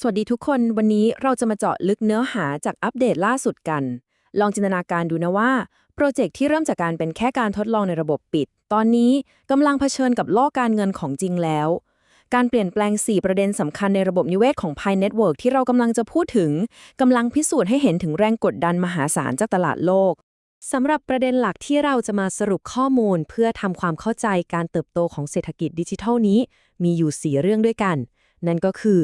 สวัสดีทุกคนวันนี้เราจะมาเจาะลึกเนื้อหาจากอัปเดตล่าสุดกัน ลองจินตนาการดูนะว่าโปรเจกต์ที่เริ่มจากการเป็นแค่การทดลองในระบบปิด ตอนนี้กำลังเผชิญกับโลกการเงินของจริงแล้ว การเปลี่ยนแปลง 4 ประเด็นสำคัญในระบบนิเวศของ Pi Network ที่เรากำลังจะพูดถึงกำลังพิสูจน์ให้เห็นถึงแรงกดดันมหาศาลจากตลาดโลกสำหรับประเด็นหลักที่เราจะมาสรุปข้อมูลเพื่อทำความเข้าใจการเติบโตของเศรษฐกิจดิจิทัลนี้มีอยู่ 4 เรื่องด้วยกัน นั่นก็คือ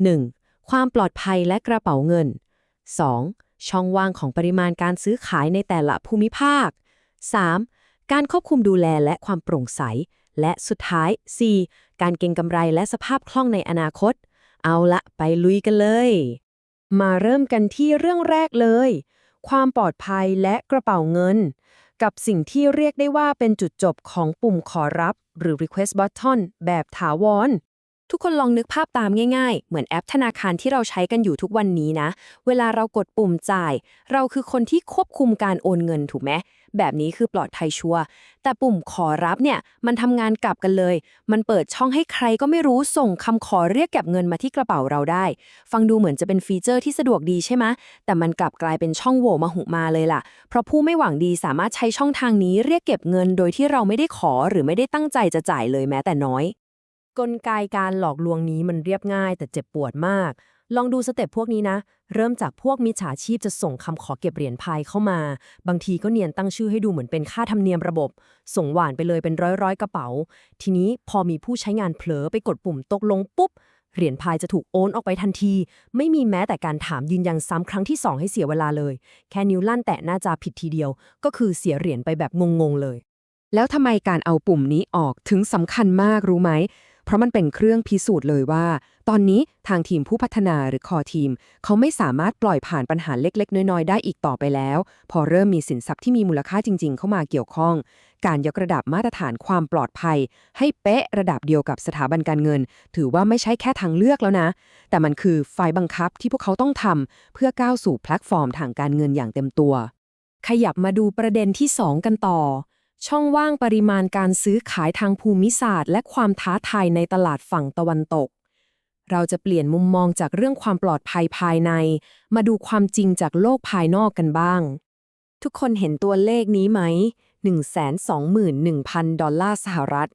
1. ความปลอดภัยและกระเป๋าเงิน 2. ช่องว่างของปริมาณการซื้อขายในแต่ละภูมิภาค 3. การควบคุมดูแลและความโปร่งใส และสุดท้าย 4. การเก็งกำไรและสภาพคล่องในอนาคต เอาละไปลุยกันเลย มาเริ่มกันที่เรื่องแรกเลย ความปลอดภัยและกระเป๋าเงิน กับสิ่งที่เรียกได้ว่าเป็นจุดจบของปุ่มขอรับหรือ request button แบบถาวร ทุกคนลองนึกภาพตามง่ายๆ เหมือนแอปธนาคารที่เราใช้กันอยู่ทุกวันนี้นะ เวลาเรากดปุ่มจ่าย เราคือคนที่ควบคุมการโอนเงินถูกไหม แบบนี้คือปลอดภัยชัวร์ แต่ปุ่มขอรับเนี่ยมันทำงานกลับกันเลย มันเปิดช่องให้ใครก็ไม่รู้ส่งคำขอเรียกเก็บเงินมาที่กระเป๋าเราได้ ฟังดูเหมือนจะเป็นฟีเจอร์ที่สะดวกดีใช่ไหม แต่มันกลับกลายเป็นช่องโหว่มหุมาเลยล่ะ เพราะผู้ไม่หวังดีสามารถใช้ช่องทางนี้เรียกเก็บเงินโดยที่เราไม่ได้ขอหรือไม่ได้ตั้งใจจะจ่ายเลยแม้แต่น้อย กลไกการหลอกลวงนี้มันเรียบง่ายแต่เจ็บปวดมาก ลองดูสเต็ปพวกนี้นะ เริ่มจากพวกมิจฉาชีพจะส่งคำขอเก็บเหรียญพายเข้ามา บางทีก็เนียนตั้งชื่อให้ดูเหมือนเป็นค่าธรรมเนียมระบบ ส่งหวานไปเลยเป็นร้อยๆกระเป๋า ทีนี้พอมีผู้ใช้งานเผลอไปกดปุ่มตกลงปุ๊บ เหรียญพายจะถูกโอนออกไปทันที ไม่มีแม้แต่การถามยืนยันซ้ำครั้งที่ 2ให้เสียเวลาเลย แค่นิ้วลั่นแตะหน้าจอผิดทีเดียว ก็คือเสียเหรียญไปแบบงงๆเลย แล้วทำไมการเอาปุ่มนี้ออกถึงสำคัญมากรู้ไหม เพราะมันเป็นเครื่องพิสูจน์เลยว่า ตอนนี้ทางทีมผู้พัฒนาหรือคอทีม เขาไม่สามารถปล่อยผ่านปัญหาเล็กๆน้อยๆได้อีกต่อไปแล้ว พอเริ่มมีสินทรัพย์ที่มีมูลค่าจริงๆเข้ามาเกี่ยวข้อง การยกระดับมาตรฐานความปลอดภัย ให้เป๊ะระดับเดียวกับสถาบันการเงิน ถือว่าไม่ใช่แค่ทางเลือกแล้วนะ แต่มันคือไฟบังคับที่พวกเขาต้องทำเพื่อก้าวสู่แพลตฟอร์มทางการเงินอย่างเต็มตัว ขยับมาดูประเด็นที่ 2 กันต่อ ช่องว่างปริมาณการซื้อขายทางภูมิศาสตร์และความท้าทายในตลาดฝั่งตะวันตก เราจะเปลี่ยนมุมมองจากเรื่องความปลอดภัยภายใน มาดูความจริงจากโลกภายนอกกันบ้าง ทุกคนเห็นตัวเลขนี้ไหม 121,000 ดอลลาร์สหรัฐ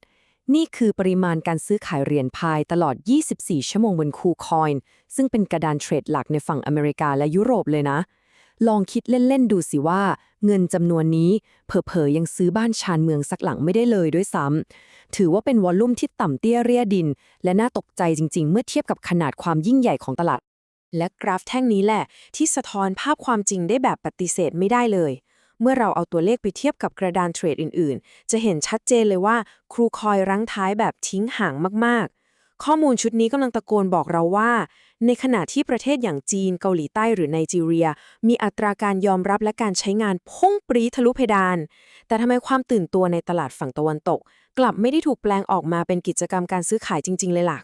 นี่คือปริมาณการซื้อขายเหรียญพายตลอด 24 ชั่วโมงบนคูคอยน์ซึ่งเป็นกระดานเทรดหลักในฝั่งอเมริกาและยุโรปเลยนะ ลองคิดเล่นๆดูสิว่าเงินจำนวนนี้เผลอๆยังซื้อบ้านชานเมืองสักหลังไม่ได้เลยด้วยซ้ำถือว่าเป็นวอลลุ่มที่ต่ำเตี้ยเรียดิน และน่าตกใจจริงๆ เมื่อเทียบกับขนาดความยิ่งใหญ่ของตลาด และกราฟแท่งนี้แหละที่สะท้อนภาพความจริงได้แบบปฏิเสธไม่ได้เลย เมื่อเราเอาตัวเลขไปเทียบกับกระดานเทรดอื่นๆ จะเห็นชัดเจนเลยว่าครูคอยรั้งท้ายแบบทิ้งห่างมากๆ ข้อมูลชุดนี้กำลังตะโกนบอกเราว่า ในขณะที่ประเทศอย่างจีนเกาหลีใต้หรือไนจีเรีย มีอัตราการยอมรับและการใช้งานพุ่งปรี๊ดทะลุเพดาน แต่ทำไมความตื่นตัวในตลาดฝั่งตะวันตก กลับไม่ได้ถูกแปลงออกมาเป็นกิจกรรมการซื้อขายจริงๆเลยล่ะ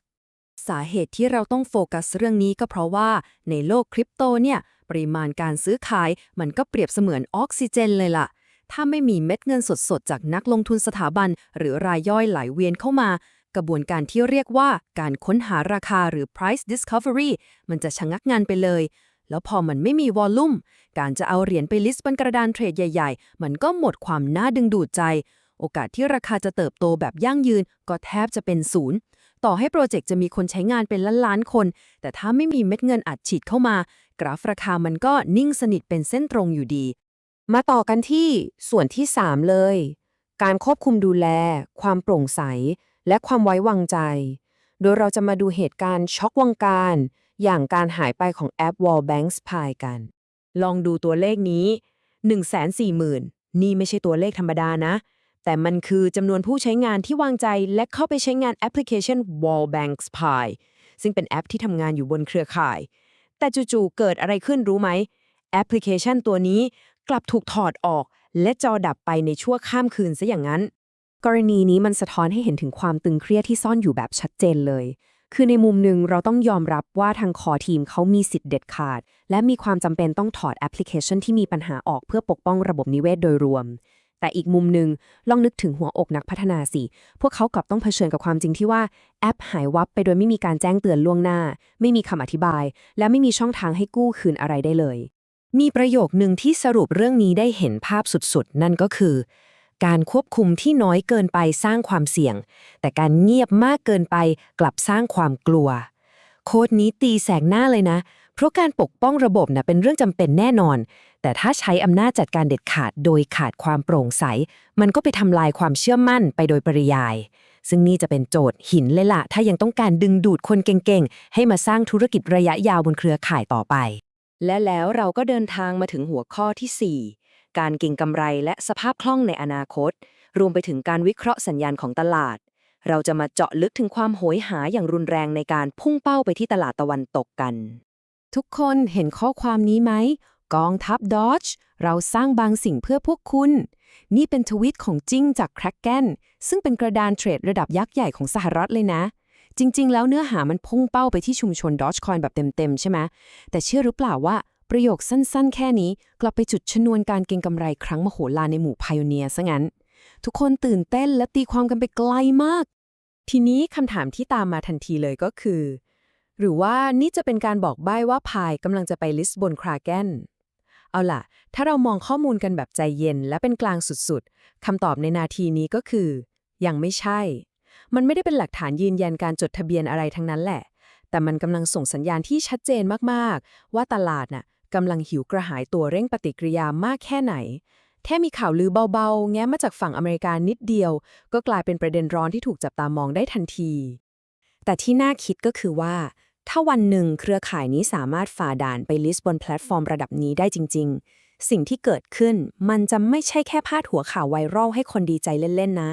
สาเหตุที่เราต้องโฟกัสเรื่องนี้ก็เพราะว่าในโลกคริปโตเนี่ยปริมาณการซื้อขายมันก็เปรียบเสมือนออกซิเจนเลยล่ะ ถ้าไม่มีเม็ดเงินสดๆจากนักลงทุนสถาบันหรือรายย่อยไหลเวียนเข้ามากระบวนการที่เรียกว่าการค้นหาราคาหรือ price discovery มันจะชะงักงันไปเลย แล้วพอมันไม่มีวอลลุ่มการจะเอาเหรียญไปลิสต์บนกระดานเทรดใหญ่ๆมันก็หมดความน่าดึงดูดใจ โอกาสที่ราคาจะเติบโตแบบยั่งยืนก็แทบจะเป็นศูนย์ ต่อให้โปรเจกต์จะมีคนใช้งานเป็นล้านๆคน แต่ถ้าไม่มีเม็ดเงินอัดฉีดเข้ามากราฟราคามันก็นิ่งสนิทเป็นเส้นตรงอยู่ดี มาต่อกันที่ส่วนที่ 3 เลย การควบคุมดูแล ความโปร่งใส และความไว้วางใจ โดยเราจะมาดูเหตุการณ์ช็อกวงการ อย่างการหายไปของแอป Wallbanks Pi กัน ลองดูตัวเลขนี้ 140,000 นี่ไม่ใช่ตัวเลขธรรมดานะ แต่มันคือจำนวนผู้ใช้งานที่วางใจและเข้าไปใช้งานแอปพลิเคชัน Wallbanks Pi ซึ่งเป็นแอปที่ทำงานอยู่บนเครือข่าย แต่จู่ๆเกิดอะไรขึ้นรู้ไหม แอปพลิเคชันตัวนี้กลับถูกถอดออก และจอดับไปในชั่วข้ามคืนซะอย่างนั้น กรณีนี้มันสะท้อนให้เห็นถึงความตึงเครียดที่ซ่อนอยู่แบบชัดเจนเลย คือในมุมหนึ่งเราต้องยอมรับว่าทางคอทีมเขามีสิทธิ์เด็ดขาด และมีความจำเป็นต้องถอดแอปพลิเคชันที่มีปัญหาออกเพื่อปกป้องระบบนิเวศโดยรวม แต่อีกมุมหนึ่งลองนึกถึงหัวอกนักพัฒนาสิ พวกเขากลับต้องเผชิญกับความจริงที่ว่าแอปหายวับไปโดยไม่มีการแจ้งเตือนล่วงหน้า ไม่มีคำอธิบาย และไม่มีช่องทางให้กู้คืนอะไรได้เลย มีประโยคนึงที่สรุปเรื่องนี้ได้เห็นภาพสุดๆนั่นก็คือการควบคุมที่น้อยเกินไปสร้างความเสี่ยงแต่การเงียบมากเกินไปกลับสร้างความกลัวโค้ดนี้ตีแสกหน้าเลยนะเพราะการปกป้องระบบเป็นเรื่องจำเป็นแน่นอนแต่ถ้าใช้อำนาจจัดการเด็ดขาดโดยขาดความโปร่งใสมันก็ไปทำลายความเชื่อมั่นไปโดยปริยายซึ่งนี่จะเป็นโจทย์หินเลยล่ะถ้ายังต้องการดึงดูดคนเก่งๆให้มาสร้างธุรกิจระยะยาวบนเครือข่ายต่อไปและแล้วเราก็เดินทางมาถึงหัวข้อที่4การเก็งกำไรและสภาพคล่องในอนาคตรวมไปถึงการวิเคราะห์สัญญาณของตลาดเราจะมาเจาะลึกถึงความโหยหาอย่างรุนแรงในการพุ่งเป้าไปที่ตลาดตะวันตกกันทุกคนเห็นข้อความนี้ไหมกองทัพดอจเราสร้างบางสิ่งเพื่อพวกคุณนี่เป็นทวีตของจริงจากแคร็กเกนซึ่งเป็นกระดานเทรดระดับยักษ์ใหญ่ของสหรัฐเลยนะจริงๆแล้วเนื้อหามันพุ่งเป้าไปที่ชุมชน Dogecoin แบบเต็มๆใช่ไหมแต่เชื่อหรือเปล่าว่าประโยคสั้นๆแค่นี้กลับไปจุดชนวนการเก็งกำไรครั้งมโหฬารในหมู่ไพโอเนียร์ซะงั้นทุกคนตื่นเต้นและตีความกันไปไกลมากทีนี้คำถามที่ตามมาทันทีเลยก็คือหรือว่านี่จะเป็นการบอกใบ้ว่าพายกำลังจะไปลิสบนคราเกนเอาล่ะถ้าเรามองข้อมูลกันแบบใจเย็นและเป็นกลางสุดๆคำตอบในนาทีนี้ก็คือยังไม่ใช่มันไม่ได้เป็นหลักฐานยืนยันการจดทะเบียนอะไรทั้งนั้นแหละแต่มันกำลังส่งสัญญาณที่ชัดเจนมากๆว่าตลาดกำลังหิวกระหายตัวเร่งปฏิกิริยามากแค่ไหนแค่มีข่าวลือเบาๆแง้มมาจากฝั่งอเมริกานิดเดียวก็กลายเป็นประเด็นร้อนที่ถูกจับตามองได้ทันทีแต่ที่น่าคิดก็คือว่าถ้าวันหนึ่งเครือข่ายนี้สามารถฝ่าด่านไปลิสต์บนแพลตฟอร์มระดับนี้ได้จริงๆสิ่งที่เกิดขึ้นมันจะไม่ใช่แค่พาดหัวข่าวไวรัลให้คนดีใจเล่นๆนะ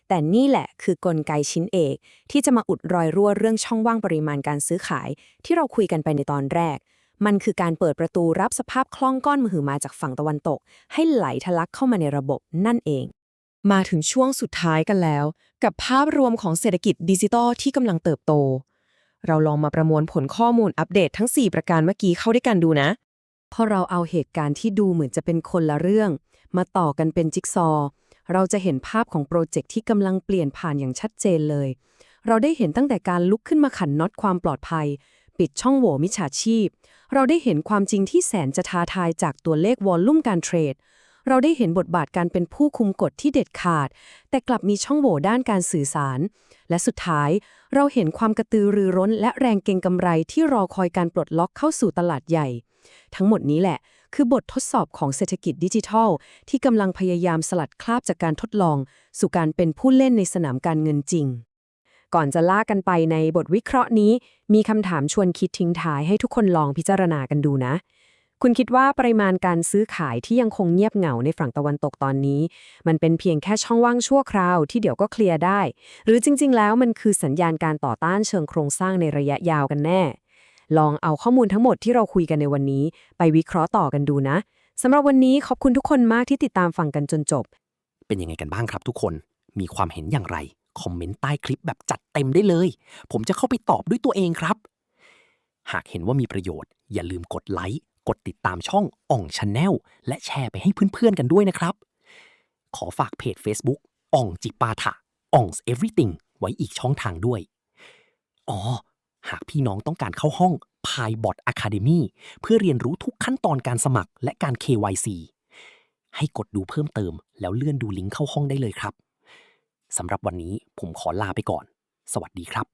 แต่นี่แหละคือกลไกชิ้นเอกที่จะมาอุดรอยรั่วเรื่องช่องว่างปริมาณการซื้อขายที่เราคุยกันไปในตอนแรกมันคือการเปิดประตูรับสภาพคล่องก้อนมหึมาจากฝั่งตะวันตกให้ไหลทะลักเข้ามาในระบบนั่นเองมาถึงช่วงสุดท้ายกันแล้วกับภาพรวมของเศรษฐกิจดิจิทัลที่กำลังเติบโตเราลองมาประมวลผลข้อมูลอัปเดตทั้ง4ประการเมื่อกี้เข้าด้วยกันดูนะพอเราเอาเหตุการณ์ที่ดูเหมือนจะเป็นคนละเรื่องมาต่อกันเป็นจิ๊กซอว์เราจะเห็นภาพของโปรเจกต์ที่กำลังเปลี่ยนผ่านอย่างชัดเจนเลยเราได้เห็นตั้งแต่การลุกขึ้นมาขันน็อตความปลอดภัยปิดช่องโหว่มิจฉาชีพเราได้เห็นความจริงที่แสนจะท้าทายจากตัวเลขวอลลุ่มการเทรดเราได้เห็นบทบาทการเป็นผู้คุมกฎที่เด็ดขาดแต่กลับมีช่องโหว่ด้านการสื่อสารและสุดท้ายเราเห็นความกระตือรือร้นและแรงเก็งกำไรที่รอคอยการปลดล็อกเข้าสู่ตลาดใหญ่ทั้งหมดนี้แหละคือบททดสอบของเศรษฐกิจดิจิทัลที่กำลังพยายามสลัดคราบจากการทดลองสู่การเป็นผู้เล่นในสนามการเงินจริงก่อนจะลากกันไปในบทวิเคราะห์นี้มีคำถามชวนคิดทิ้งท้ายให้ทุกคนลองพิจารณากันดูนะคุณคิดว่าปริมาณการซื้อขายที่ยังคงเงียบเหงาในฝั่งตะวันตกตอนนี้มันเป็นเพียงแค่ช่องว่างชั่วคราวที่เดี๋ยวก็เคลียร์ได้หรือจริงๆแล้วมันคือสัญญาณการต่อต้านเชิงโครงสร้างในระยะยาวกันแน่ลองเอาข้อมูลทั้งหมดที่เราคุยกันในวันนี้ไปวิเคราะห์ต่อกันดูนะสำหรับวันนี้ขอบคุณทุกคนมากที่ติดตามฟังกันจนจบเป็นยังไงกันบ้างครับทุกคนมีความเห็นอย่างไรคอมเมนต์ใต้คลิปแบบจัดเต็มได้เลยผมจะเข้าไปตอบด้วยตัวเองครับหากเห็นว่ามีประโยชน์อย่าลืมกดไลค์กดติดตามช่องอ่อง Channel และแชร์ไปให้เพื่อนๆกันด้วยนะครับขอฝากเพจ Facebook อ่องจิปาถะอ่อง Everything ไว้อีกช่องทางด้วยหากพี่น้องต้องการเข้าห้อง PyBot Academy เพื่อเรียนรู้ทุกขั้นตอนการสมัครและการ KYC ให้กดดูเพิ่มเติมแล้วเลื่อนดูลิงก์เข้าห้องได้เลยครับสำหรับวันนี้ผมขอลาไปก่อนสวัสดีครับ